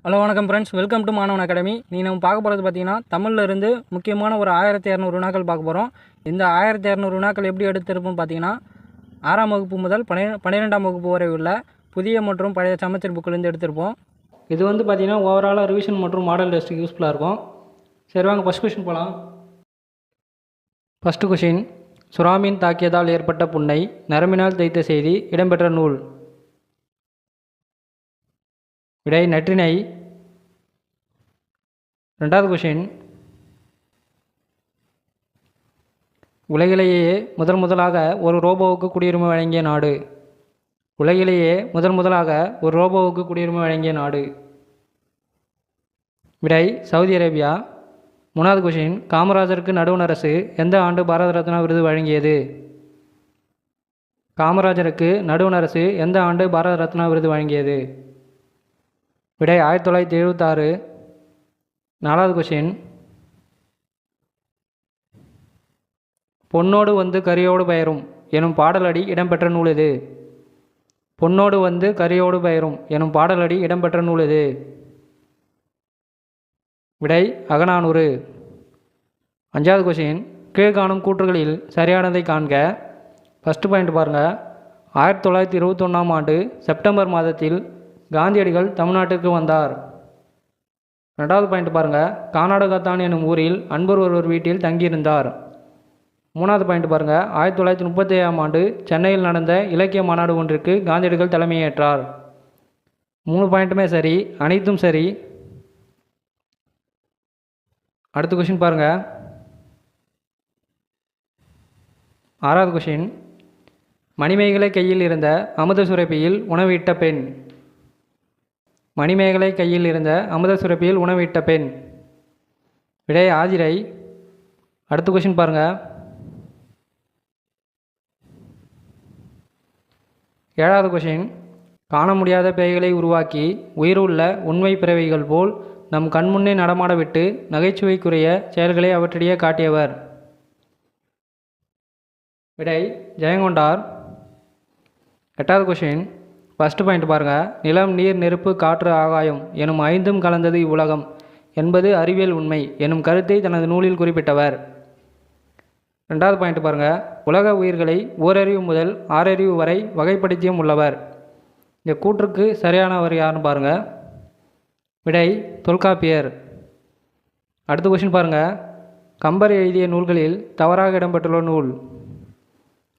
Hello வணக்கம் friends, welcome to மாணவன் academy. நம்ம பார்க்க போகிறது பார்த்தீங்கன்னா தமிழில் இருந்து முக்கியமான ஒரு 1200 வினாக்கள் பார்க்க போகிறோம். இந்த 1200 வினாக்கள் எப்படி எடுத்திருப்போம் பார்த்தீங்கன்னா 6ஆம் வகுப்பு முதல் 12ஆம் வகுப்பு வரை உள்ள புதிய மற்றும் பழைய சமச்சீர் புக்கிலேருந்து எடுத்திருப்போம். இது பார்த்தீங்கன்னா ஓவராலாக ரிவிஷன் மற்றும் மாடல் டெஸ்ட்டுக்கு யூஸ்ஃபுல்லாக இருக்கும். சரி வாங்க ஃபஸ்ட் கொஷின் போகலாம். ஃபஸ்ட்டு கொஷின், சுறாமீன் தாக்கியதால் ஏற்பட்ட புண்ணை நரம்பினால் தைத்த செய்தி இடம்பெற்ற நூல். விடை நற்றிணை. ரெண்டாவது கொஷின், உலகிலேயே முதலாக ஒரு ரோபோவுக்கு குடியுரிமை வழங்கிய நாடு. உலகிலேயே முதலாக ஒரு ரோபோவுக்கு குடியுரிமை வழங்கிய நாடு. விடை சவுதி அரேபியா. மூணாவது கொஷின், காமராஜருக்கு நடுவண் அரசு எந்த ஆண்டு பாரத ரத்னா விருது வழங்கியது? காமராஜருக்கு நடுவண் அரசு எந்த ஆண்டு பாரத ரத்னா விருது வழங்கியது? விடை 1976. நாலாவது கொஷின், பொன்னோடு வந்து கரியோடு பெயரும் எனும் பாடலடி இடம்பெற்ற நூல் எது? பொன்னோடு வந்து கரியோடு பெயரும் எனும் பாடலடி இடம்பெற்ற நூல் எது? விடை அகநானூறு. அஞ்சாவது கொஷின், கீழ்காணும் கூற்றுகளில் சரியானதை காண்க. ஃபஸ்ட்டு பாயிண்ட் பாருங்கள். 1921ஆம் ஆண்டு செப்டம்பர் மாதத்தில் காந்தியடிகள் தமிழ்நாட்டிற்கு வந்தார். ரெண்டாவது பாயிண்ட் பாருங்கள். கானாடுகாத்தான் எனும் ஊரில் அன்பர் ஒருவர் வீட்டில் தங்கியிருந்தார். மூணாவது பாயிண்ட் பாருங்கள். 1937ஆம் ஆண்டு சென்னையில் நடந்த இலக்கிய மாநாடு ஒன்றிற்கு காந்தியடிகள் தலைமையேற்றார். 3 பாயிண்ட்டுமே சரி, அனைத்தும் சரி. அடுத்த கொஷின் பாருங்கள். 6வது கொஷின், மணிமேகலை கையில் இருந்த அமுத சுரப்பியில் உணவு இட்ட பெண். மணிமேகலை கையில் இருந்த அமுத சுரப்பியில் உணவு இட்ட பெண். விடை ஆதிரை. அடுத்த கொஷின் பாருங்கள். 7வது கொஷின், காண முடியாத பேய்களை உருவாக்கி உயிருள்ள உண்மை பிறவைகள் போல் நம் கண்முன்னே நடமாட விட்டு நகைச்சுவைக்குரிய செயல்களை அவற்றிடையே காட்டியவர். விடை ஜெயங்கொண்டார். 8வது கொஷின், ஃபஸ்ட்டு பாயிண்ட் பாருங்கள். நிலம், நீர், நெருப்பு, காற்று, ஆகாயம் எனும் 5ம் கலந்தது இவ்வுலகம் என்பது அறிவியல் உண்மை எனும் கருத்தை தனது நூலில் குறிப்பிட்டவர். 2வது பாயிண்ட் பாருங்கள். உலக உயிர்களை ஓரறிவு முதல் 6 அறிவு வரை வகைப்படுத்தியும் உள்ளவர். இந்த கூற்றுக்கு சரியானவர் யாருன்னு பாருங்கள். விடை தொல்காப்பியர். அடுத்த கொஷின் பாருங்கள். கம்பர் எழுதிய நூல்களில் தவறாக இடம்பெற்றுள்ள நூல்.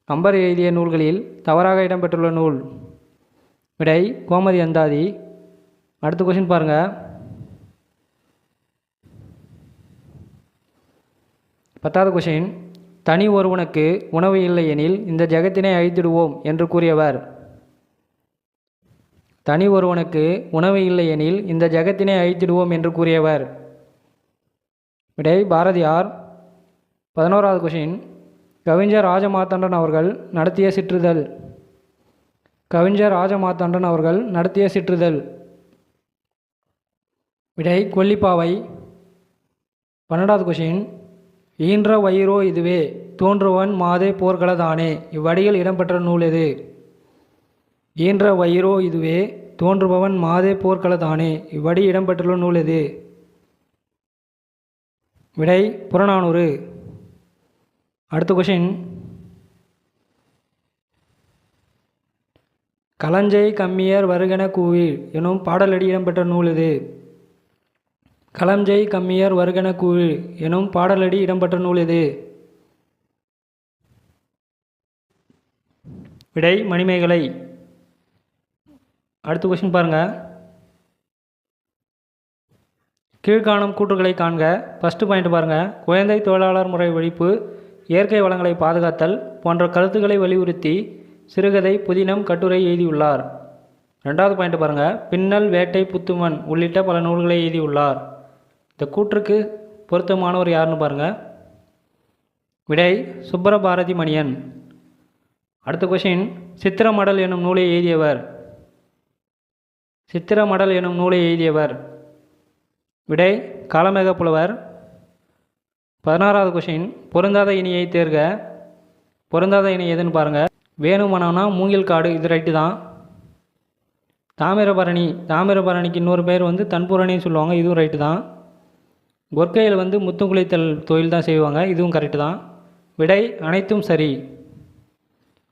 கம்பர் எழுதிய நூல்களில் தவறாக இடம்பெற்றுள்ள நூல். விடை கோமதி அந்தாதி. அடுத்த கொஷின் பாருங்கள். 10வது கொஷின், தனி ஒருவனுக்கு உணவு இல்லை எனில் இந்த ஜெகத்தினை அழித்திடுவோம் என்று கூறியவர். தனி ஒருவனுக்கு உணவு இல்லை எனில் இந்த ஜெகத்தினை அழித்திடுவோம் என்று கூறியவர். விடை பாரதியார். 11வது கொஷின், கவிஞர் ராஜமார்த்தாண்டன் அவர்கள் நடத்திய சிற்றுதல். கவிஞர் ராஜமார்த்தாண்டன் அவர்கள் நடத்திய சிற்றுதல். விடை கொல்லிப்பாவை. 12வது கொஷின், ஈன்ற வயிறோ இதுவே தோன்றுவன் மாதே போர்களதானே இவ்வடியில் இடம்பெற்ற நூல் எது? ஈன்ற வயிறோ இதுவே தோன்றுபவன் மாதே போர்களதானே இவ்வடி இடம்பெற்றுள்ள நூல் எது? விடை புறநானூறு. அடுத்த கொஷின், களஞ்சை கம்மியர் வருகென கூவீர் எனும் பாடலடி இடம்பெற்ற நூல் எது? களஞ்சை கம்மியர் வருகென கூவீர் எனும் பாடலடி இடம்பெற்ற நூல் எது? விடை மணிமேகலை. அடுத்த கொஸ்டின் பாருங்கள். கீழ்காணும் கூற்றுகளை காண்க. ஃபஸ்ட்டு பாயிண்ட் பாருங்கள். குழந்தை தொழிலாளர் முறை ஒழிப்பு, இயற்கை வளங்களை பாதுகாத்தல் போன்ற கருத்துக்களை வலியுறுத்தி சிறுகதை, புதினம், கட்டுரை எழுதியுள்ளார். 2வது பாயிண்ட் பாருங்கள். பின்னல், வேட்டை, புத்துமன் உள்ளிட்ட பல நூல்களை எழுதியுள்ளார். இந்த கூற்றுக்கு பொருத்தமானவர் யாருன்னு பாருங்கள். விடை சுப்பரபாரதி மணியன். அடுத்த கொஷின், சித்திரமடல் எனும் நூலை எழுதியவர். சித்திரமடல் எனும் நூலை எழுதியவர். விடை காலமேக புலவர். 16வது கொஷின், பொருந்தாத இனியை தேர்க. பொருந்தாத இணை எதுன்னு பாருங்கள். வேணுமனம்னா மூங்கில் காடு, இது ரைட்டு தான். தாமிரபரணி, தாமிரபரணிக்கு இன்னொரு பேர் வந்து தன்புரணின்னு சொல்லுவாங்க, இதுவும் ரைட்டு தான். கொற்கையில் வந்து முத்தும் குளித்தல் தொழில் தான் செய்வாங்க, இதுவும் கரெக்டு தான். விடை அனைத்தும் சரி.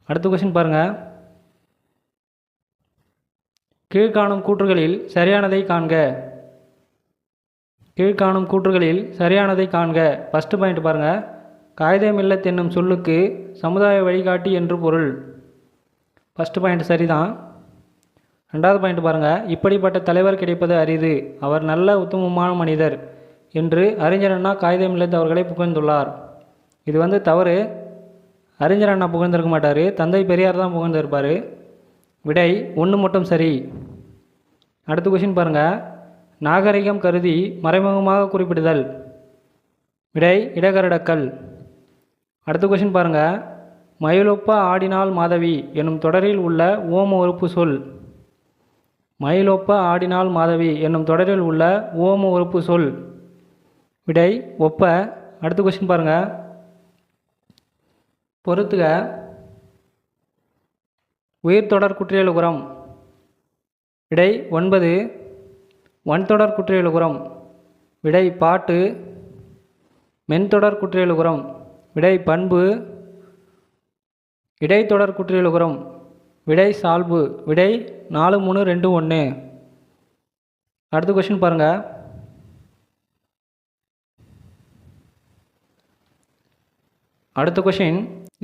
அடுத்த கொஸ்டின் பாருங்கள். கீழ்காணும் கூற்றுகளில் சரியானதை காண்க. கீழ்காணும் கூற்றுகளில் சரியானதை காண்க. ஃபஸ்ட்டு பாயிண்ட் பாருங்கள். காகிதமில்லத் என்னும் சொல்லுக்கு சமுதாய வழிகாட்டி என்று பொருள். ஃபஸ்ட்டு பாயிண்ட் சரிதான். ரெண்டாவது பாயிண்ட் பாருங்கள். இப்படிப்பட்ட தலைவர் கிடைப்பது அரிது, அவர் நல்ல உத்தமமான மனிதர் என்று அறிஞர் அண்ணா காகிதமில்லத் அவர்களை புகழ்ந்துள்ளார். இது வந்து தவறு. அறிஞர் அண்ணா புகழ்ந்திருக்க மாட்டார், தந்தை பெரியார் தான் புகழ்ந்திருப்பார். விடை ஒன்று மட்டும் சரி. அடுத்த கொஸ்டின் பாருங்கள். நாகரிகம் கருதி மறைமுகமாக குறிப்பிடுதல். விடை இடகரடக்கல். அடுத்த கொஸ்டின் பாருங்கள். மயிலொப்ப ஆடினாள் மாதவி என்னும் தொடரில் உள்ள ஓம உறுப்பு சொல். மயிலொப்ப ஆடினாள் மாதவி என்னும் தொடரில் உள்ள ஓம உறுப்பு சொல். விடை ஒப்ப. அடுத்த கொஸ்டின் பாருங்கள். பொறுத்துக. உயிர்த்தொடர் குற்றியலுகரம். விடை 9. வன்தொடர் குற்றியலுகரம். விடை பாட்டு. மென்தொடர் குற்றியலுகரம். விடை பண்பு. இடைத்தொடர் குற்றியலுகரம். விடை சால்பு. விடை 4, 3, 2, 1. அடுத்த கொஸ்டின் பாருங்கள். அடுத்த கொஸ்டின்.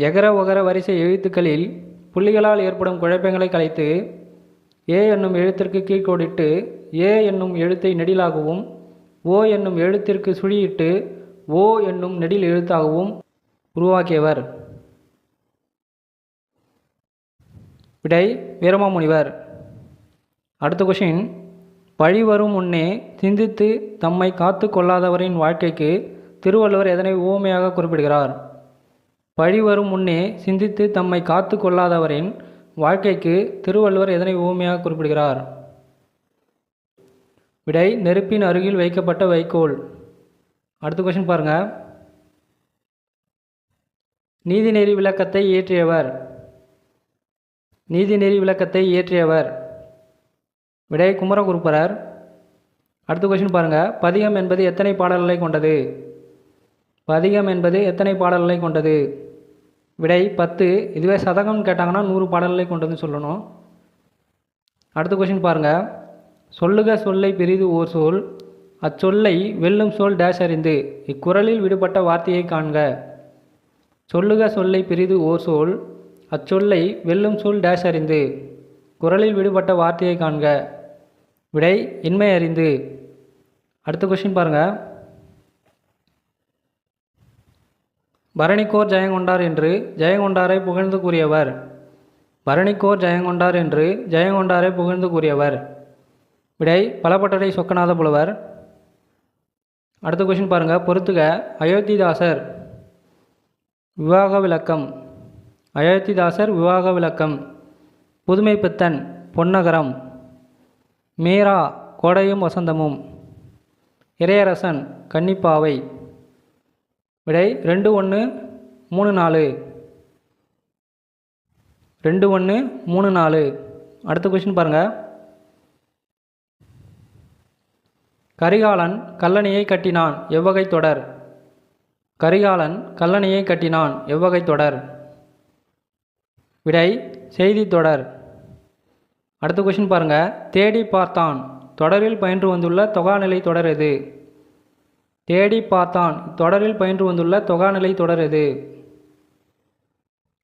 எகர ஒகர வரிசை எழுத்துக்களில் புள்ளிகளால் ஏற்படும் குழப்பங்களை கலைத்து ஏ என்னும் எழுத்திற்கு கீழ்கோடிட்டு ஏ என்னும் எழுத்தை நெடிலாகவும் ஓ என்னும் எழுத்திற்கு சுழியிட்டு ஓ என்னும் நெடில் எழுத்தாகவும் உருவாக்கியவர். விடை வீரமாமுனிவர். அடுத்த கொஷின். பழி வரும் முன்னே சிந்தித்து தம்மை காத்து கொள்ளாதவரின் வாழ்க்கைக்கு திருவள்ளுவர் எதனை உவமையாக குறிப்பிடுகிறார்? பழி வரும் முன்னே சிந்தித்து தம்மை காத்து கொள்ளாதவரின் வாழ்க்கைக்கு திருவள்ளுவர் எதனை உவமையாக குறிப்பிடுகிறார்? விடை நெருப்பின் அருகில் வைக்கப்பட்ட வைக்கோல். அடுத்த கொஸ்டின் பாருங்கள். நீதிநெறி விளக்கத்தை இயற்றியவர். நீதிநெறி விளக்கத்தை இயற்றியவர். விடை குமரகுருபரர். அடுத்த கொஸ்டின் பாருங்கள். பதிகம் என்பது எத்தனை பாடல்களை கொண்டது? பதிகம் என்பது எத்தனை பாடல்களை கொண்டது? விடை 10. இதுவே சதகம் கேட்டாங்கன்னா 100 பாடல்களை கொண்டதுன்னு சொல்லணும். அடுத்த கொஸ்டின் பாருங்கள். சொல்லுக சொல்லை பிரிது ஓர் சொல், அச்சொல்லை வெல்லும் சொல் டேஷ் அறிந்து, இக்குறளில் விடுபட்ட வார்த்தையை காண்க. சொல்லுக சொல்லை பிரிது ஓர் சொல், அச்சொல்லை வெல்லும் சொல் டேஷ் அறிந்து, குறளில் விடுபட்ட வார்த்தையை காண்க. விடை இன்மை அறிந்து. அடுத்த கொஸ்டின் பாருங்கள். பரணிக்கோர் ஜெயங்கொண்டார் என்று ஜெயங்கொண்டாரை புகழ்ந்து கூறியவர். பரணிக்கோர் ஜெயங்கொண்டார் என்று ஜெயங்கொண்டாரை புகழ்ந்து கூறியவர். விடை பலபட்டடை சொக்கநாத புலவர். அடுத்த கொஸ்டின் பாருங்கள். பொறுத்துக. அயோத்திதாசர் விவாக விளக்கம். அயோத்திதாசர் விவாக விளக்கம். புதுமை பித்தன் பொன்னகரம். மீரா கோடையும் வசந்தமும். இறையரசன் கன்னிப்பாவை. விடை 2, 1, 3, 4. 2, 1, 3, 4. அடுத்த கொஸ்டின் பாருங்கள். கரிகாலன் கல்லணையை கட்டினான் எவ்வகை தொடர்? கரிகாலன் கல்லணையை கட்டினான் எவ்வகை தொடர்? விடை செய்தி தொடர். அடுத்த கொஸ்டின் பாருங்கள். தேடி பார்த்தான் தொடரில் பயின்று வந்துள்ள தொகாநிலை தொடர் எது? தேடி பார்த்தான் தொடரில் பயின்று வந்துள்ள தொகாநிலை தொடர் எது?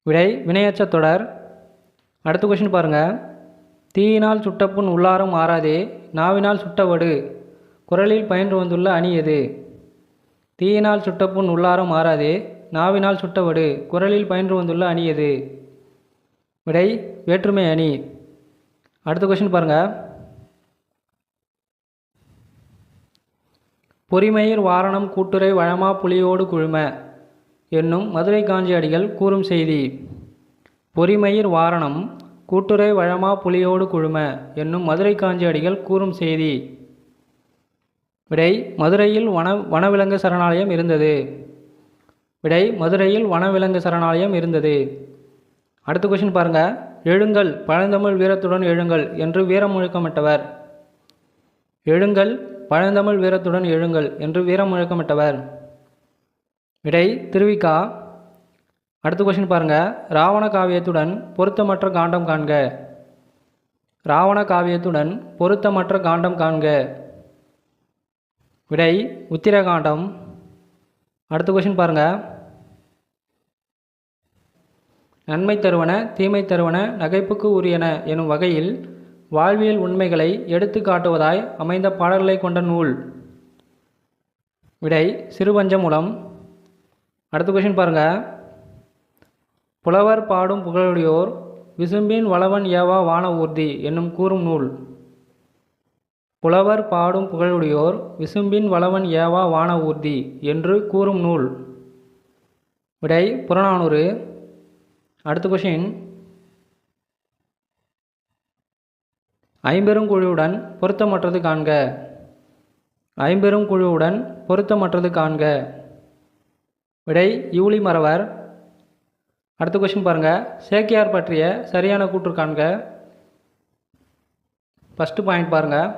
விடை வினையச்ச தொடர். அடுத்த கொஸ்டின் பாருங்கள். தீயினால் சுட்டப்புண் உள்ளாரும் ஆறாதே, நாவினால் சுட்டவடு, குறளில் பயின்று வந்துள்ள அணி எது? தீயினால் சுட்டப்புண் உள்ளாரும் ஆறாதே, நாவினால் சுட்டவடு, குறளில் பயின்று வந்துள்ள அணி எது? விடை வேற்றுமை அணி. அடுத்த கொஸ்டின் பாருங்கள். பொறிமயிர் வாரணம் கூட்டுரை வழமா புலியோடு குழும என்னும் மதுரை காஞ்சி அடிகள் கூறும் செய்தி. பொறிமயிர் வாரணம் கூட்டுரை வழமா புலியோடு குழும என்னும் மதுரை காஞ்சி அடிகள் கூறும் செய்தி. விடை மதுரையில் வனவிலங்கு சரணாலயம் இருந்தது. விடை மதுரையில் வனவிலங்கு சரணாலயம் இருந்தது. அடுத்த கொஸ்டின் பாருங்கள். எழுங்கள் பழந்தமிழ் வீரத்துடன் எழுங்கள் என்று வீரமுழக்கமிட்டவர்? எழுங்கள் பழந்தமிழ் வீரத்துடன் எழுங்கள் என்று வீரமுழக்கமிட்டவர்? விடை திருவிக்கா. அடுத்த கொஸ்டின் பாருங்கள். ராவண காவியத்துடன் பொருத்தமற்ற காண்டம் காண்க. ராவண காவியத்துடன் பொருத்தமற்ற காண்டம் காண்க. விடை உத்திரகாண்டம். அடுத்த கொஸ்டின் பாருங்கள். நன்மை தருவன தீமை தருவன நகைப்புக்கு உரியன எனும் வகையில் வாழ்வியல் உண்மைகளை எடுத்து காட்டுவதாய் அமைந்த பாடல்களை கொண்ட நூல்? விடை சிறுபஞ்சமூலம். அடுத்த கொஸ்டின் பாருங்கள். புலவர் பாடும் புகழுடையோர் விசும்பின் வளவன் ஏவா வான ஊர்தி என்னும் கூறும் நூல்? புலவர் பாடும் புகழுடையோர் விசும்பின் வளவன் ஏவா வான ஊர்தி என்று கூறும் நூல்? விடை புறநானூறு. அடுத்த கொஷின். ஐம்பெருங்குழுவுடன் பொருத்தமற்றது காண்க. ஐம்பெருங்குழுவுடன் பொருத்தமற்றது காண்க. விடை யூலி மறவர். அடுத்த கொஷின் பாருங்கள். சேக்கியார் பற்றிய சரியான கூற்று காண்க. ஃபஸ்ட்டு பாயிண்ட் பாருங்கள்.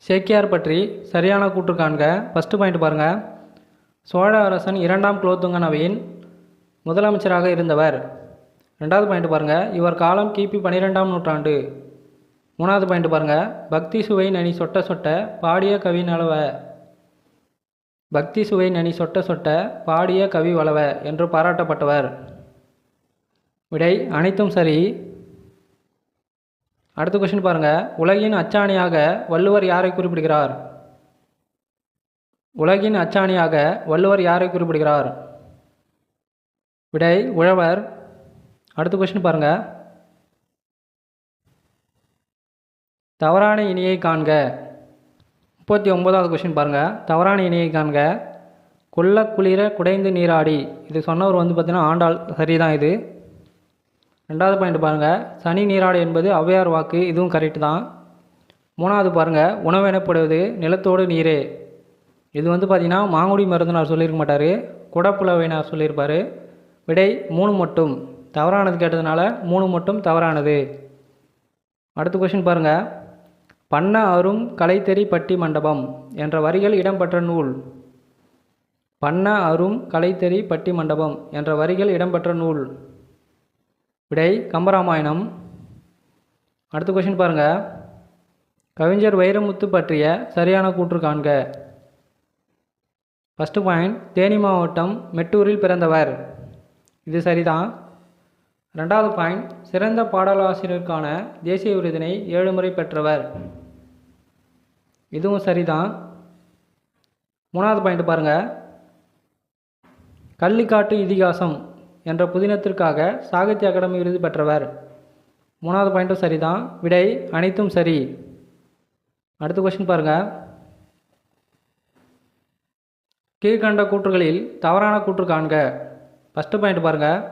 சேக்கியார் பற்றி சரியான கூற்று காண்க. ஃபஸ்ட்டு பாயிண்ட் பாருங்கள். சோழ அரசன் 2ஆம் குலோத்துங்கன் அவையின் முதலமைச்சராக இருந்தவர். ரெண்டாவது பாயிண்ட் பாருங்கள். இவர் காலம் கிபி 12ஆம் நூற்றாண்டு. மூணாவது பாயிண்ட் பாருங்கள். பக்தி சுவை நனி சொட்ட சொட்ட பாடிய கவி நலவ. பக்தி சுவை நனி சொட்ட சொட்ட பாடிய கவி வளவ என்று பாராட்டப்பட்டவர்? விடை அனைத்தும் சரி. அடுத்த கொஸ்டின் பாருங்கள். உலகின் அச்சாணியாக வள்ளுவர் யாரை குறிப்பிடுகிறார்? உலகின் அச்சாணியாக வள்ளுவர் யாரை குறிப்பிடுகிறார்? விடை உழவர். அடுத்த கொஸ்டின் பாருங்கள். தவறான இணையை காண்க. 39வது கொஸ்டின் பாருங்கள். தவறான இணையை காண்க. கொல்ல குளிர குடைந்து நீராடி. இது சொன்னவர் பார்த்தீங்கன்னா ஆண்டாள். சரிதான் இது. ரெண்டாவது பாயிண்ட் பாருங்கள். சனி நீராடு என்பது ஔவையார் வாக்கு. இதுவும் கரெக்டு தான். மூணாவது பாருங்கள். உணவு எனப்படுவது நிலத்தோடு நீரே. இது பார்த்தீங்கன்னா மாங்குடி மருந்தனார் சொல்லியிருக்க மாட்டார், குடப்புலவையினார் சொல்லியிருப்பார். விடை 3 மட்டும். தவறானது கேட்டதுனால 3 மட்டும் தவறானது. அடுத்த கொஸ்டின் பாருங்கள். பண்ண அரும் கலைத்தறி பட்டி மண்டபம் என்ற வரிகள் இடம்பெற்ற நூல்? பண்ண அரும் கலைத்தறி பட்டி மண்டபம் என்ற வரிகள் இடம்பெற்ற நூல்? விடை கம்பராமாயணம். அடுத்த கொஸ்டின் பாருங்கள். கவிஞர் வைரமுத்து பற்றிய சரியான கூற்று காண்க. First point. தேனி மாவட்டம் மெட்டூரில் பிறந்தவர். இது சரிதான். ரெண்டாவது பாயிண்ட். சிறந்த பாடலாசிரியருக்கான தேசிய விருதினை 7 முறை பெற்றவர். இதுவும் சரிதான். மூணாவது பாயிண்ட் பாருங்கள். கள்ளிக்காட்டு இதிகாசம் என்ற புதினத்திற்காக சாகித்ய அகாடமி விருது பெற்றவர். மூணாவது பாயிண்ட்டும் சரிதான். விடை அனைத்தும் சரி. அடுத்த கொஸ்டின் பாருங்கள். கீழ்கண்ட கூற்றுகளில் தவறான கூற்று காண்க. ஃபஸ்ட்டு பாயிண்ட் பாருங்கள்.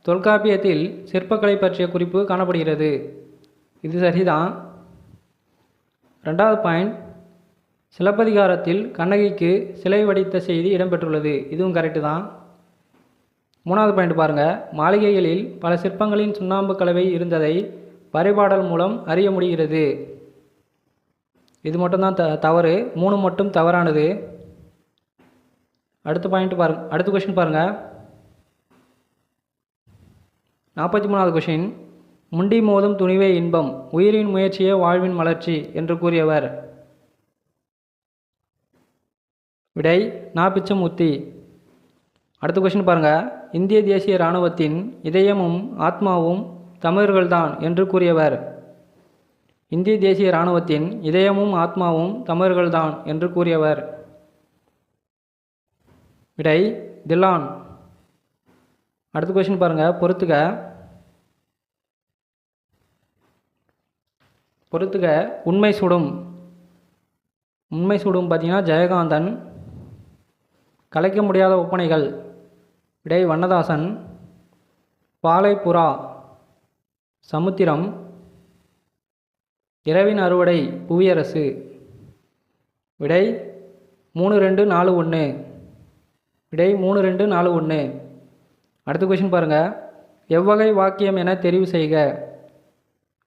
தொல்காப்பியத்தில் சிற்பக்கலை பற்றிய குறிப்பு காணப்படுகிறது. இது சரிதான். ரெண்டாவது பாயிண்ட். சிலப்பதிகாரத்தில் கண்ணகிக்கு சிலை வடித்த செய்தி இடம்பெற்றுள்ளது. இதுவும் கரெக்டு தான். மூணாவது பாயிண்ட் பாருங்கள். மாளிகைகளில் பல சிற்பங்களின் சுண்ணாம்பு கலவை இருந்ததை வரைபாடல் மூலம் அறிய முடிகிறது. இது மட்டும்தான் தவறு. 3 மட்டும் தவறானது. அடுத்த பாயிண்ட் பாருங்க. அடுத்த கொஸ்டின் பாருங்கள். 43வது கொஸ்டின். முண்டி மோதும் துணிவே இன்பம், உயிரின் முயற்சியே வாழ்வின் மலர்ச்சி என்று கூறியவர்? விடை நா. பிச்சமூர்த்தி. அடுத்த கொஸ்டின் பாருங்கள். இந்திய தேசிய இராணுவத்தின் இதயமும் ஆத்மாவும் தமிழர்கள்தான் என்று கூறியவர்? இந்திய தேசிய இராணுவத்தின் இதயமும் ஆத்மாவும் தமிழர்கள்தான் என்று கூறியவர்? விடை தில்லான். அடுத்த கொஸ்டின் பாருங்கள். பொறுத்துக உண்மை சுடும். உண்மை சுடும் பார்த்தீங்கன்னா ஜெயகாந்தன். கலைக்க முடியாத ஒப்பனைகள். விடை வண்ணதாசன். பாலைப்புறா சமுத்திரம். இரவின் அறுவடை புவியரசு. விடை 3, 2, 4, 1. விடை 3, 2, 4, 1. அடுத்த கொஷின் பாருங்கள். எவ்வகை வாக்கியம் என தெரிவு செய்க.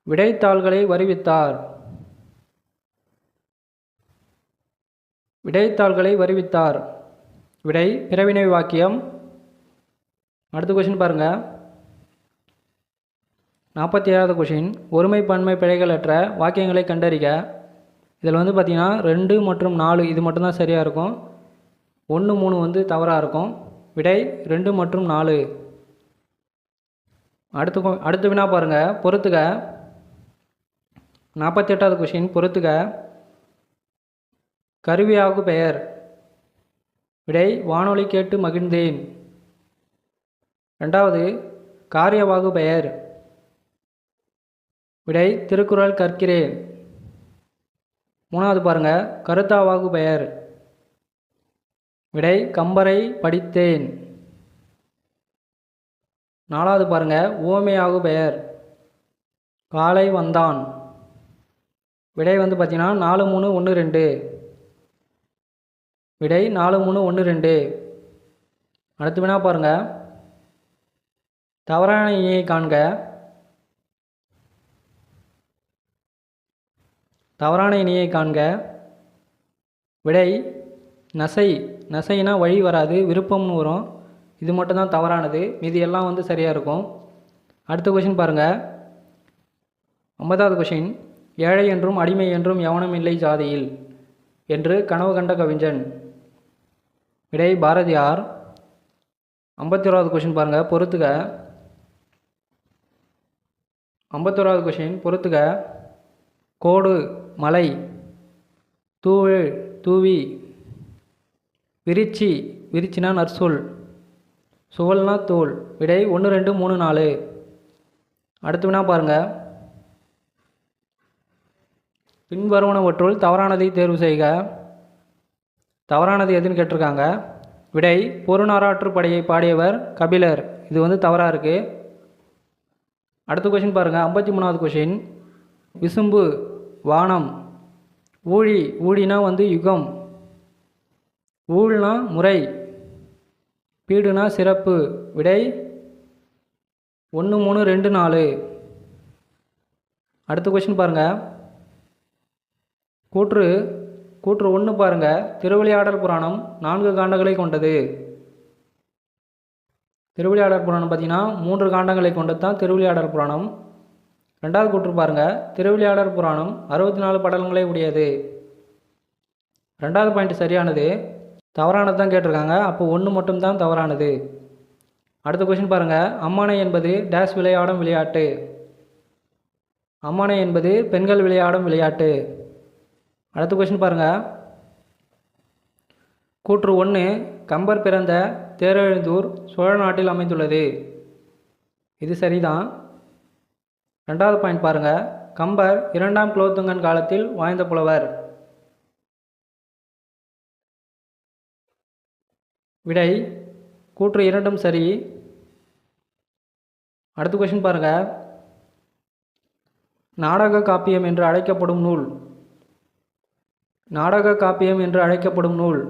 விடைத்தாள்களை வருவித்தார். விடைத்தாள்களை வருவித்தார். விடை பிறவினை வாக்கியம். அடுத்த கொஷின் பாருங்கள். 47வது கொஷின். ஒருமை பன்மை பிழைகளற்ற வாக்கியங்களை கண்டறிக. இதில் வந்து பார்த்திங்கன்னா 2 மற்றும் 4 இது மட்டும்தான் சரியாக இருக்கும். 1 3 வந்து தவறாக இருக்கும். விடை 2 மற்றும் 4. அடுத்த வினா பாருங்கள். பொறுத்துக. 48வது கொஷின். பொறுத்துக. கருவியாகு பெயர். விடை வானொலி கேட்டு மகிழ்ந்தேன். 2வது காரியவாகு பெயர். விடை திருக்குறள் கற்கிறேன். 3வது பாருங்கள். கருத்தாவாகு பெயர். விடை கம்பரை படித்தேன். 4வது பாருங்கள். உவமையாகு பெயர். காலை வந்தான். விடை வந்து பார்த்தீங்கன்னா 4 3 1 2. விடை 4 3 1 2. அடுத்து வினா பாருங்கள். தவறான இணையை காண்க. தவறான இணையை காண்க. விடை நசை. நசைனா வழி வராது, விருப்பம்னு வரும். இது மட்டும்தான் தவறானது. மீதி எல்லாம் வந்து சரியாக இருக்கும். அடுத்த கொஷின் பாருங்கள். 50வது கொஷின். ஏழை என்றும் அடிமை என்றும் எவனும் இல்லை ஜாதியில் என்று கனவு கண்ட கவிஞன். விடை பாரதியார். 51வது கொஷின் பாருங்கள். பொறுத்துக. 51வது கொஷின். பொறுத்துக. கோடு மலை. தூவு தூவி. விரிச்சி. விரிச்சினா நற்சொல். சுவல்னா தோல். விடை 1 2 3 4. அடுத்து வினா பாருங்கள். பின்வருவனவற்றுள் தவறானதை தேர்வு செய்க. தவறானது எதுன்னு கேட்டிருக்காங்க. விடை பொருநாராற்று படையை பாடியவர் கபிலர். இது வந்து தவறாக இருக்குது. அடுத்த கொஷின் பாருங்கள். 53வது கொஷின். விசும்பு வானம். ஊழி. ஊழினா வந்து யுகம். ஊழ்னா முறை. பீடுனா சிறப்பு. விடை 1 3 2 4. அடுத்த கொஷின் பாருங்கள். கூற்று 1 பாருங்கள். திருவிளையாடல் புராணம் 4 காண்டங்களை கொண்டது. திருவிளையாடல் புராணம் பார்த்திங்கன்னா 3 காண்டங்களை கொண்டது தான் திருவிளையாடல் புராணம். 2வது கூற்று பாருங்கள். திருவிளையாடல் புராணம் 64 படலங்களை உடையது. 2வது பாயிண்ட் சரியானது. தவறானது தான் கேட்டிருக்காங்க. அப்போ 1 மட்டும்தான் தவறானது. அடுத்த கொஷின் பாருங்கள். அம்மானை என்பது டேஷ் விளையாடும் விளையாட்டு. அம்மானை என்பது பெண்கள் விளையாடும் விளையாட்டு. அடுத்த கொஷின் பாருங்கள். கூற்று 1 கம்பர் பிறந்த தேரெழுந்தூர் சோழ நாட்டில் அமைந்துள்ளது. இது சரிதான். 2வது பாயிண்ட் பாருங்கள். கம்பர் 2ஆம் குலோத்துங்கன் காலத்தில் வாழ்ந்த புலவர். விடை கூற்று 2ம் சரி. அடுத்த கொஷின் பாருங்கள். நாடக காப்பியம் என்று அழைக்கப்படும் நூல். நாடக காப்பியம் என்று அழைக்கப்படும் நூல்.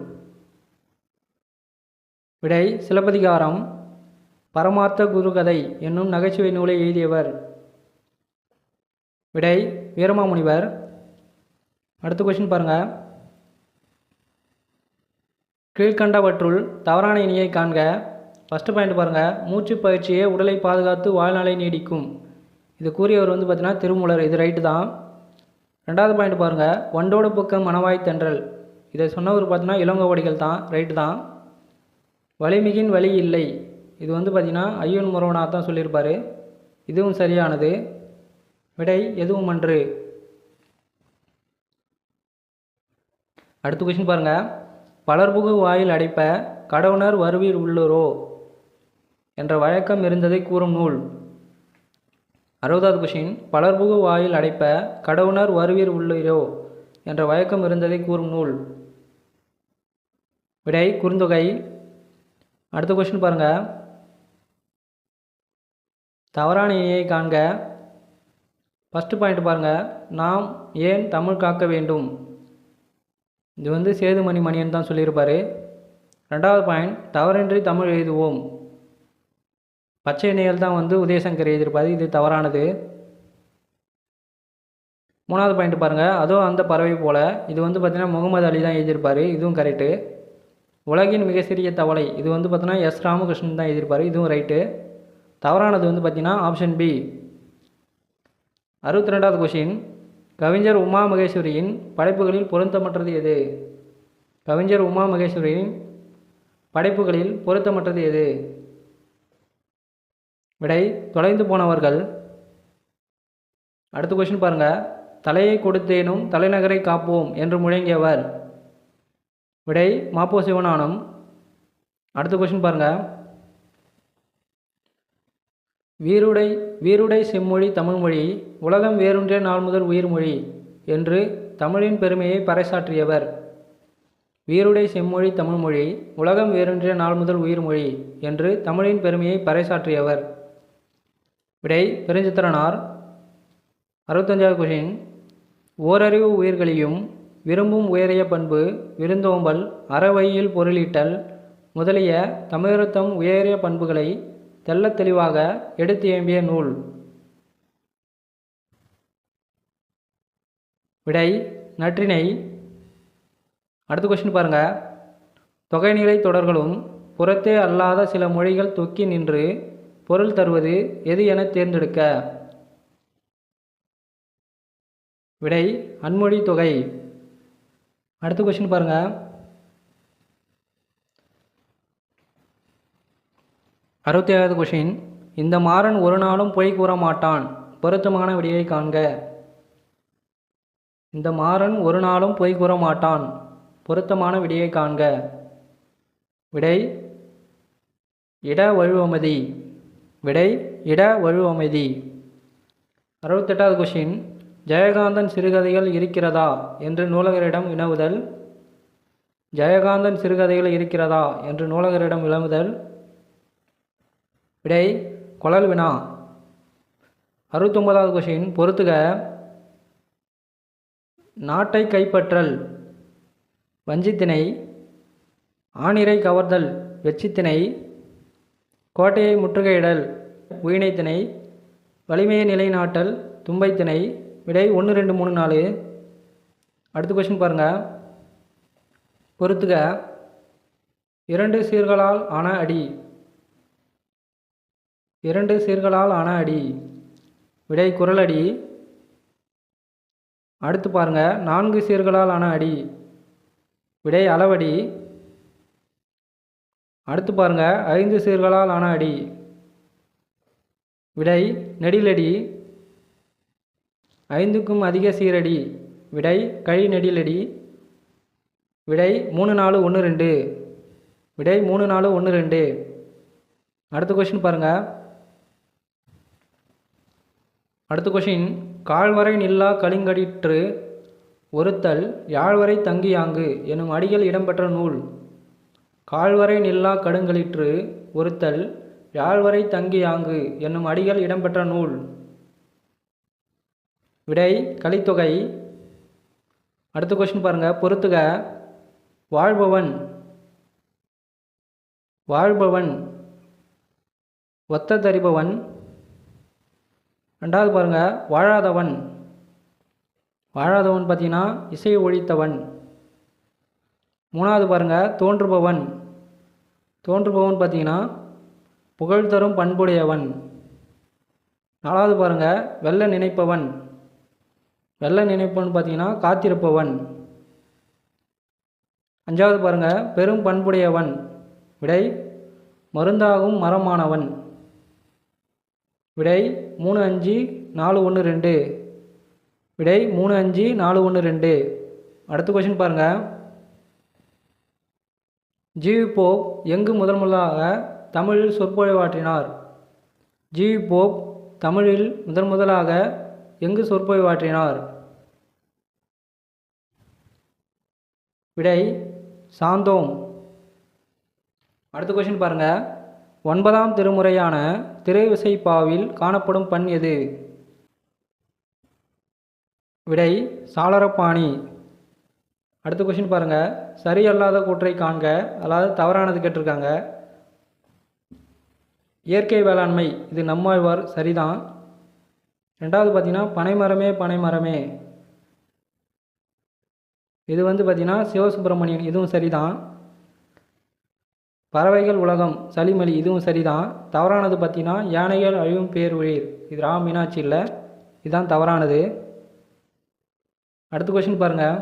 விடை சிலப்பதிகாரம். பரமார்த்த குருகதை என்னும் நகைச்சுவை நூலை எழுதியவர். விடை வீரமாமுனிவர். அடுத்த கொஷின் பாருங்கள். கீழ்கண்டவற்றுள் தவறான இணையை காண்க. ஃபஸ்ட்டு பாயிண்ட் பாருங்கள். மூச்சு பயிற்சியே உடலை பாதுகாத்து வாழ்நாளை நீடிக்கும். இது கூறியவர் வந்து பார்த்தீங்கன்னா திருமூலர். இது ரைட்டு தான். 2வது பாயிண்ட் பாருங்கள். வண்டோடு பக்கம் மணவாய் தென்றல். இதை சொன்னவர் பார்த்தீங்கன்னா இளங்கோவடிகள் தான். ரைட்டு தான். வலிமிகின் வழி இல்லை. இது வந்து பார்த்திங்கன்னா ஐயன் முருகனார் தான் சொல்லியிருப்பார். இதுவும் சரியானது. விடை எதுவும் அன்று. அடுத்த கொஷின் பாருங்கள். பலர்புகு வாயில் அடைப்ப கடவுணர் வருவீர் உள்ளுரோ என்ற வழக்கம் இருந்ததை கூறும் நூல். 60வது கொஷின். பலர்புகு வாயில் அடைப்ப கடவுணர் வருவீர் உள்ளுரோ என்ற வழக்கம் இருந்ததை கூறும் நூல். விடை குறுந்தொகை. அடுத்த கொஷின் பாருங்கள். தவறான இணையை காண்க. ஃபஸ்ட்டு பாயிண்ட் பாருங்கள். நாம் ஏன் தமிழ் காக்க வேண்டும். இது வந்து சேதுமணி மணியன் தான் சொல்லியிருப்பார். 2வது பாயிண்ட். தவறின்றி தமிழ் எழுதுவோம். பச்சை நிழல் தான் வந்து உதயசங்கர் எழுதியிருப்பார், இது தவறானது. 3வது பாயிண்ட் பாருங்கள், அதோ அந்த பறவை போல, இது வந்து பார்த்திங்கன்னா முகமது அலி தான் எழுதியிருப்பார், இதுவும் கரெக்டு. உலகின் மிக சிறிய தவளை, இது வந்து பார்த்தீங்கன்னா எஸ் ராமகிருஷ்ணன் தான் எழுதியிருப்பார், இதுவும் ரைட்டு. தவறானது வந்து பார்த்திங்கன்னா ஆப்ஷன் பி. 62வது கொஷின், கவிஞர் உமா மகேஸ்வரியின் படைப்புகளில் பொருத்தமற்றது எது? கவிஞர் உமா மகேஸ்வரியின் படைப்புகளில் பொருத்தமற்றது எது? விடை தொலைந்து போனவர்கள். அடுத்த கொஷின் பாருங்கள், தலையை கொடுத்தேனும் தலைநகரை காப்போம் என்று முழங்கியவர். விடை மாப்போ சிவஞானம். அடுத்த கொஷின் பாருங்கள், வீருடை செம்மொழி தமிழ்மொழி உலகம் வேரூன்றிய நாள் முதல் உயிர்மொழி என்று தமிழின் பெருமையை பறைசாற்றியவர். வீருடை செம்மொழி தமிழ்மொழி உலகம் வேரூன்றிய நாள் முதல் உயிர்மொழி என்று தமிழின் பெருமையை பறைசாற்றியவர். விடை பெருஞ்சித்திரனார். 65வது கொஷின், ஓரறிவு உயிர்களையும் விரும்பும் உயரிய பண்பு விருந்தோம்பல் அறவழியில் பொருளீட்டல் முதலிய தமிழர்தம் உயரிய பண்புகளை தெள்ளத் தெளிவாக எடுத்து இயம்பிய நூல். விடை நற்றிணை. அடுத்த கொஸ்டின் பாருங்கள், தொகைநிலை தொடர்களும் புறத்தே அல்லாத சில மொழிகள் தொக்கி நின்று பொருள் தருவது எது என தேர்ந்தெடுக்க. விடை அன்மொழி தொகை. அடுத்த கொஸ்டின் பாருங்கள், 67வது கொஷின், இந்த மாறன் ஒரு நாளும் பொய் கூற மாட்டான், பொருத்தமான விடையை காண்க. இந்த மாறன் ஒரு நாளும் பொய் கூற மாட்டான், பொருத்தமான விடையை காண்க. விடை இட வழுவமதி. விடை இட வழுவமதி. 68வது கொஷின், ஜெயகாந்தன் சிறுகதைகள் இருக்கிறதா என்று நூலகரிடம் வினவுதல். ஜெயகாந்தன் சிறுகதைகள் இருக்கிறதா என்று நூலகரிடம் வினவுதல். விடை கொளல் வினா. 69வது கொஷின், பொறுத்துக. நாட்டை கைப்பற்றல் வஞ்சித்திணை, ஆணிரை கவர்தல் வெச்சித்திணை, கோட்டையை முற்றுகையிடல் உயினைத்திணை, வலிமையை நிலைநாட்டல் தும்பைத்திணை. விடை 1, 2, 3, 4. அடுத்த கொஷின் பாருங்கள், பொறுத்துக. 2 சீர்களால் ஆன அடி. 2 சீர்களால் ஆன அடி. விடை குறளடி. அடுத்து பாருங்கள், 4 சீர்களால் ஆன அடி. விடை அளவடி. அடுத்து பாருங்கள், 5 சீர்களால் ஆன அடி. விடை நெடிலடி. 5க்கும் அதிக சீரடி. விடை கழி நெடிலடி. விடை 3, 4, 1, 2. விடை 3, 4, 1, 2. அடுத்த கொஷின் பாருங்கள், அடுத்த கொஷின், கால்வரை நில்லா கலிங்கடிற்று ஒருத்தல் யாழ்வரை தங்கியாங்கு எனும் அடிகள் இடம்பெற்ற நூல். கால்வரை நில்லா கடுங்களிற்று ஒருத்தல் யாழ்வரை தங்கியாங்கு என்னும் அடிகள் இடம்பெற்ற நூல். விடை கலித்தொகை. அடுத்த கொஸ்டின் பாருங்கள், பொறுத்துக. வாழ்பவன். வாழ்பவன் ஒத்த தரிபவன். 2வது பாருங்கள், வாழாதவன். வாழாதவன் பார்த்தீங்கன்னா இசை ஒழித்தவன். 3வது பாருங்கள், தோன்றுபவன். தோன்றுபவன் பார்த்தீங்கன்னா புகழ் தரும் பண்புடையவன். 4வது பாருங்கள், வெல்ல நினைப்பவன். வெல்ல நினைப்பவன் பார்த்தீங்கன்னா காத்திருப்பவன். 5வது பாருங்கள், பெரும் பண்புடையவன். விடை மருந்தாகும் மரமானவன். விடை 3, 5, 4, 1, 2. விடை 3, 5, 4, 1, 2. அடுத்த கொஸ்டின் பாருங்கள், ஜிவி போப் எங்கு முதன்முதலாக தமிழில் சொற்பொழிவாற்றினார். ஜிவி போப் தமிழில் முதன்முதலாக எங்கு சொற்பொழிவாற்றினார். விடை சாந்தோம். அடுத்த கொஸ்டின் பாருங்கள், 9ஆம் திருமுறையான திரைவிசைப்பாவில் காணப்படும் பண் எது. விடை சாளரப்பாணி. அடுத்த கொஸ்டின் பாருங்கள், சரியல்லாத கூற்றை காண்க, அதாவது தவறானது கேட்டிருக்காங்க. இயற்கை வேளாண்மை இது நம்மாழ்வார் சரிதான். ரெண்டாவது பார்த்தீங்கன்னா பனைமரமே பனைமரமே, இது பார்த்திங்கன்னா சிவசுப்பிரமணியன், இதுவும் சரிதான். பறவைகள் உலகம் சலிமலி, இதுவும் சரிதான். தவறானது பார்த்திங்கன்னா யானைகள் அழிவும் பேருயிர், இது ரா மீனாட்சி இல்லை, இதுதான் தவறானது. அடுத்த கொஸ்டின் பாருங்கள்,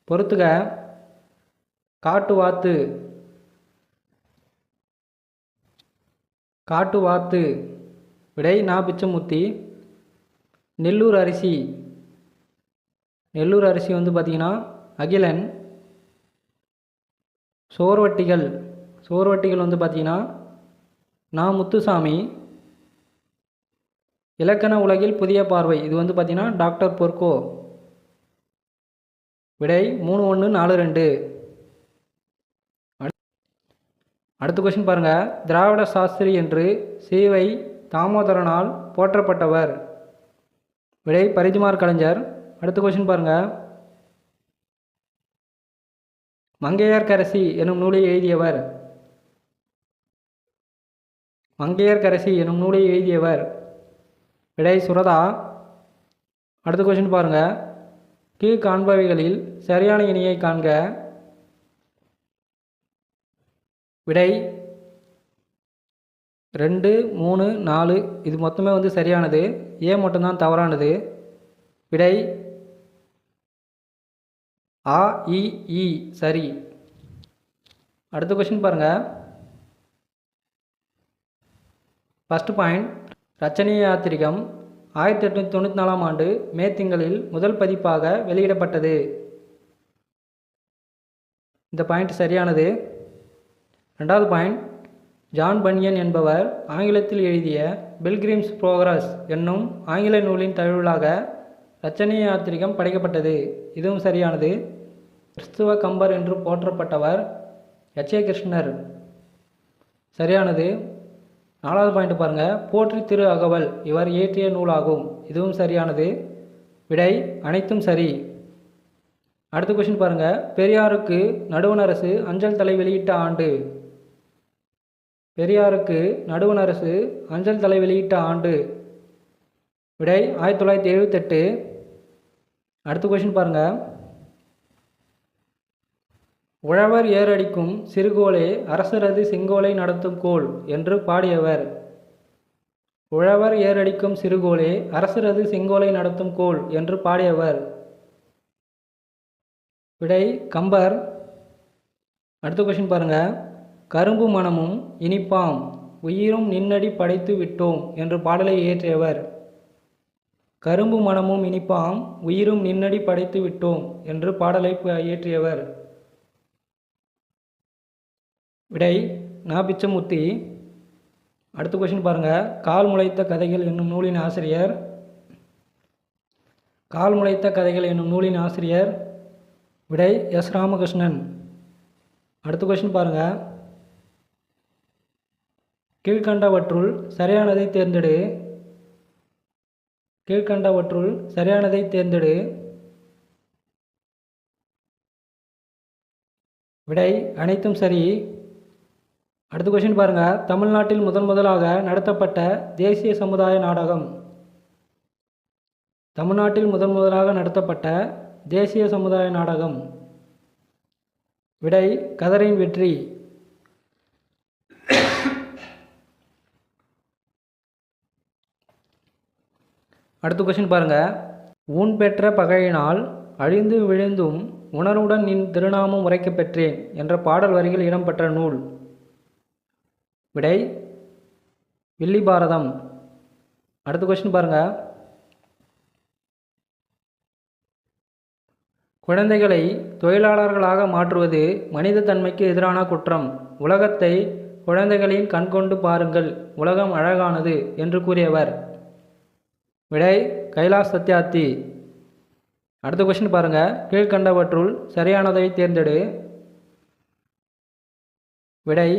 பொறுத்துக. காட்டு வாத்து, காட்டு வாத்து விடை நா பிச்சமூர்த்தி. நெல்லூர் அரிசி, நெல்லூர் அரிசி பார்த்திங்கன்னா அகிலன். சோர்வட்டிகள், சோர்வட்டிகள் பார்த்திங்கன்னா நா முத்துசாமி. இலக்கண உலகில் புதிய பார்வை, இது பார்த்திங்கன்னா டாக்டர் பொர்கோ. விடை 3-1-4-2. அடுத்த கொஸ்டின் பாருங்கள், திராவிட சாஸ்திரி என்று சீவை தாமோதரனால் போற்றப்பட்டவர். விடை பரிதிமார் கலைஞர். அடுத்த கொஸ்டின் பாருங்கள், மங்கையர்க்கரசி எனும் நூலை எழுதியவர். மங்கையர்க்கரசி எனும் நூலை எழுதியவர். விடை சுரதா. அடுத்த கொஸ்டின் பாருங்கள், கீழ் காண்பவைகளில் சரியான இணையை காண்க. விடை 2, 3, 4, இது மொத்தமே சரியானது. ஏ மட்டும்தான் தவறானது. விடை ஆ இ ஈ சரி. அடுத்த கொஸ்டின் பாருங்கள், ஃபஸ்ட்டு பாயிண்ட், ரச்சனீய யாத்திரிகம் 1894ஆம் ஆண்டு மே திங்களில் முதல் பதிப்பாக வெளியிடப்பட்டது. இந்த பாயிண்ட் சரியானது. ரெண்டாவது பாயிண்ட், ஜான் பன்யன் என்பவர் ஆங்கிலத்தில் எழுதிய பில்கிரிம்ஸ் ப்ரோக்ரஸ் என்னும் ஆங்கில நூலின் தழுவலாக ரச்சனீய யாத்திரிகம் படைக்கப்பட்டது. இதுவும் சரியானது. கிறிஸ்துவ கம்பர் என்று போற்றப்பட்டவர் எச்.ஏ. கிருஷ்ணர். சரியானது. நாலாவது பாயிண்ட் பாருங்கள், போற்றி திரு அகவல் இவர் இயற்றிய நூலாகும். இதுவும் சரியானது. விடை அனைத்தும் சரி. அடுத்த கொஸ்டின் பாருங்கள், பெரியாருக்கு நடுவண் அரசு அஞ்சல் தலை வெளியிட்ட ஆண்டு. பெரியாருக்கு நடுவண் அரசு அஞ்சல் தலை வெளியிட்ட ஆண்டு. விடை 1978. அடுத்த கொஸ்டின் பாருங்கள், உழவர் ஏரடிக்கும் சிறுகோளே அரசரது செங்கோலை நடத்தும் கோல் என்று பாடியவர். உழவர் ஏரடிக்கும் சிறுகோளே அரசரது செங்கோலை நடத்தும் கோல் என்று பாடியவர். விடை கம்பர். அடுத்த கொஸ்டின் பாருங்கள், கரும்பு மனமும் இனிப்பாம் உயிரும் நின்னடி படைத்து விட்டோம் என்று பாடலை இயற்றியவர். கரும்பு மனமும் இனிப்பாம் உயிரும் நின்னடி படைத்து விட்டோம் என்று பாடலை இயற்றியவர். விடை நா பிச்சமூர்த்தி. அடுத்த கொஸ்டின் பாருங்கள், கால் முளைத்த கதைகள் என்னும் நூலின் ஆசிரியர். கால் முளைத்த கதைகள் என்னும் நூலின் ஆசிரியர். விடை எஸ். ராமகிருஷ்ணன். அடுத்த கொஸ்டின் பாருங்கள், கீழ்கண்டவற்றுள் சரியானதை தேர்ந்தெடு. கீழ்கண்டவற்றுள் சரியானதை தேர்ந்தெடு. விடை அனைத்தும் சரி. அடுத்த கொஸ்டின் பாருங்கள், தமிழ்நாட்டில் முதலாக நடத்தப்பட்ட தேசிய சமுதாய நாடகம். தமிழ்நாட்டில் முதலாக நடத்தப்பட்ட தேசிய சமுதாய நாடகம். விடை கதரின் வெற்றி. அடுத்த கொஸ்டின் பாருங்கள், ஊன் பெற்ற பகையினால் அழிந்து விழுந்தும் உணர்வுடன் நின் திருநாமம் உரைக்க பெற்றேன் என்ற பாடல் வரிகள் இடம்பெற்ற நூல். விடை வில்லி பாரதம். அடுத்த கொஸ்டின் பாருங்கள், குழந்தைகளை தொழிலாளர்களாக மாற்றுவது மனித தன்மைக்கு எதிரான குற்றம். உலகத்தை குழந்தைகளின் கண்கொண்டு பாருங்கள், உலகம் அழகானது என்று கூறியவர். விடை கைலாஷ் சத்யார்த்தி. அடுத்த கொஸ்டின் பாருங்கள், கீழ்கண்டவற்றுள் சரியானதை தேர்ந்தெடு. விடை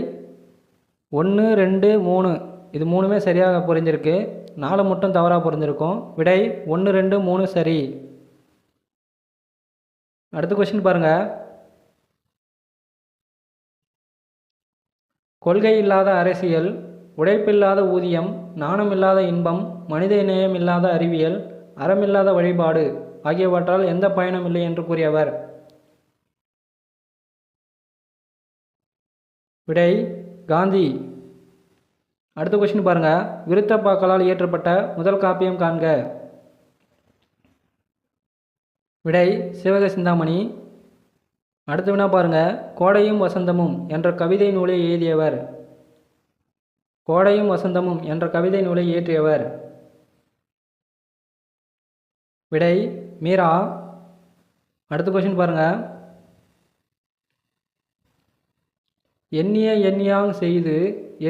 1, 2, 3, இது மூணுமே சரியாக புரிஞ்சிருக்கு. 4 மட்டும் தவறாக புரிஞ்சிருக்கும். விடை 1, 2, 3 சரி. அடுத்த கொஸ்டின் பாருங்கள், கொள்கை இல்லாத அரசியல் உழைப்பில்லாத ஊதியம், நாணமில்லாத இன்பம், மனித நேயமில்லாத அறிவியல், அறமில்லாத வழிபாடு ஆகியவற்றால் எந்த பயனும் இல்லை என்று கூறியவர்? விடை காந்தி. அடுத்த கொஸ்டின் பாருங்க. விருத்தப்பாக்களால் இயற்றப்பட்ட முதல் காப்பியம் காண்க. விடை சிவக சிந்தாமணி. அடுத்த வினா பாருங்க. கோடையும் வசந்தமும் என்ற கவிதை நூலை எழுதியவர்? கோடையும் வசந்தமும் என்ற கவிதை நூலை இயற்றியவர்? விடை மீரா. அடுத்த கொஸ்டின் பாருங்க. எண்ணிய எண்ணியாங் செய்து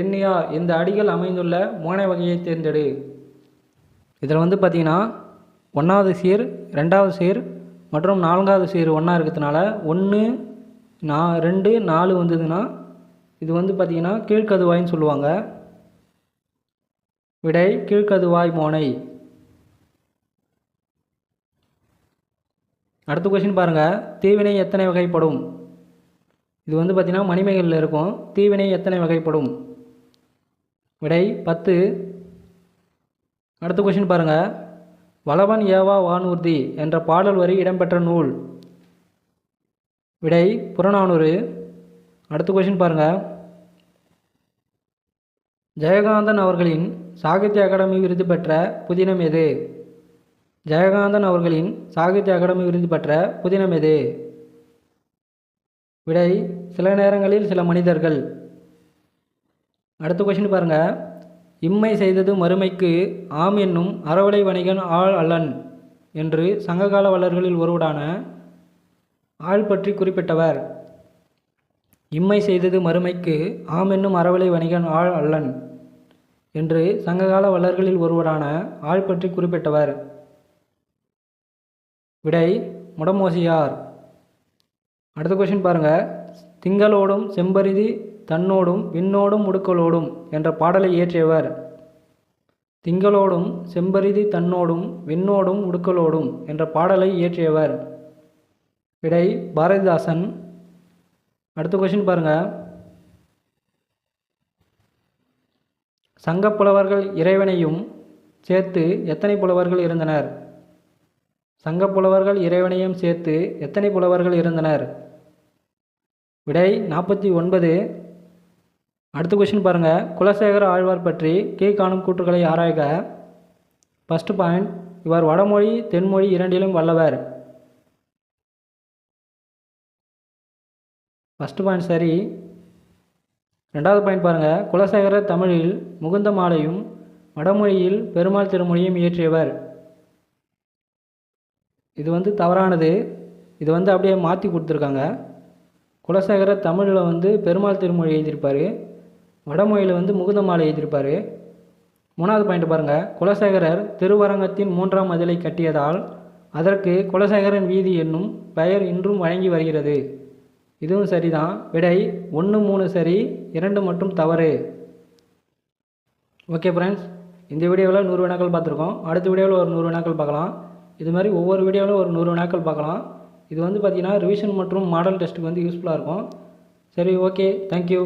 எண்ணியார் இந்த அடிகள் அமைந்துள்ள மோனை வகையை தேர்ந்தெடு. இதில் வந்து பார்த்தீங்கன்னா 1வது சீர், 2வது சீர் மற்றும் 4வது சீர் ஒன்றா இருக்கிறதுனால 1, 2, 4 வந்ததுன்னா இது வந்து பார்த்திங்கன்னா கீழ்கதுவாயின்னு சொல்லுவாங்க. விடை கீழ்கதுவாய் மோனை. அடுத்த கொஸ்டின் பாருங்கள். தீவினை எத்தனை வகைப்படும்? இது வந்து பார்த்திங்கன்னா மணிமேகலில் இருக்கும். தீவினை எத்தனை வகைப்படும்? விடை 10. அடுத்த கொஸ்டின் பாருங்கள். வளவன் ஏவா வானூர்தி என்ற பாடல் வரி இடம்பெற்ற நூல்? விடை புறநானூறு. அடுத்த கொஸ்டின் பாருங்கள். ஜெயகாந்தன் அவர்களின் சாகித்ய அகாடமி விருது பெற்ற புதினம் எது? ஜெயகாந்தன் அவர்களின் சாகித்ய அகாடமி விருது பெற்ற புதினம் எது? விடை சில நேரங்களில் சில மனிதர்கள். அடுத்த கொஸ்டின் பாருங்கள். இம்மை செய்தது மறுமைக்கு ஆம் என்னும் அறவடை வணிகன் ஆள் அல்லன் என்று சங்ககால வள்ளல்களில் ஒருவரான ஆள் பற்றி குறிப்பிட்டவர்? இம்மை செய்தது மறுமைக்கு ஆம் என்னும் அறவடை வணிகன் ஆள் அல்லன் என்று சங்ககால வள்ளல்களில் ஒருவரான ஆள் பற்றி குறிப்பிட்டவர்? விடை முடமோசியார். அடுத்த கொஸ்டின் பாருங்கள். திங்களோடும் செம்பரிதி தன்னோடும் விண்ணோடும் முடுக்கலோடும் என்ற பாடலை இயற்றியவர்? திங்களோடும் செம்பரிதி தன்னோடும் விண்ணோடும் உடுக்கலோடும் என்ற பாடலை இயற்றியவர்? விடை பாரதிதாசன். அடுத்த கொஸ்டின் பாருங்கள். சங்கப்புலவர்கள் இறைவனையும் சேர்த்து எத்தனை புலவர்கள் இருந்தனர்? சங்கப்புலவர்கள் இறைவனையும் சேர்த்து எத்தனை புலவர்கள் இருந்தனர்? விடை 49. அடுத்த கொஸ்டின் பாருங்கள். குலசேகர ஆழ்வார் பற்றி கீழ்காணும் கூற்றுக்களை ஆராய்க. First point. இவர் வடமொழி தென்மொழி இரண்டிலும் வல்லவர். ஃபர்ஸ்ட் பாயிண்ட் சரி. 2வது பாயிண்ட் பாருங்கள். குலசேகரர் தமிழில் முகுந்த மாலையும் வடமொழியில் பெருமாள் திருமொழியும் இயற்றியவர். இது வந்து தவறானது. இது வந்து அப்படியே மாற்றி கொடுத்துருக்காங்க. குலசேகரர் தமிழில் வந்து பெருமாள் திருமொழி எழுதியிருப்பார், வடமொழியில் வந்து முகுந்த மாலை எழுதியிருப்பார். 3வது பாயிண்ட் பாருங்கள். குலசேகரர் திருவரங்கத்தின் 3ஆம் மதிலை கட்டியதால் அதற்கு குலசேகரன் வீதி என்னும் பெயர் இன்றும் வழங்கி வருகிறது. இதுவும் சரிதான். விடை 1, 3 சரி, 2 மற்றும் தவறு. ஓகே ஃப்ரெண்ட்ஸ், இந்த வீடியோவில் 100 வினாக்கள் பார்த்துருக்கோம். அடுத்த வீடியோவில் ஒரு 100 வினாக்கள் பார்க்கலாம். இது மாதிரி ஒவ்வொரு வீடியோவில் ஒரு 100 வினாக்கள் பார்க்கலாம். இது வந்து பார்த்திங்கன்னா ரிவிஷன் மற்றும் மாடல் டெஸ்ட்டுக்கு வந்து யூஸ்ஃபுல்லாக இருக்கும். சரி, ஓகே, தேங்க்யூ.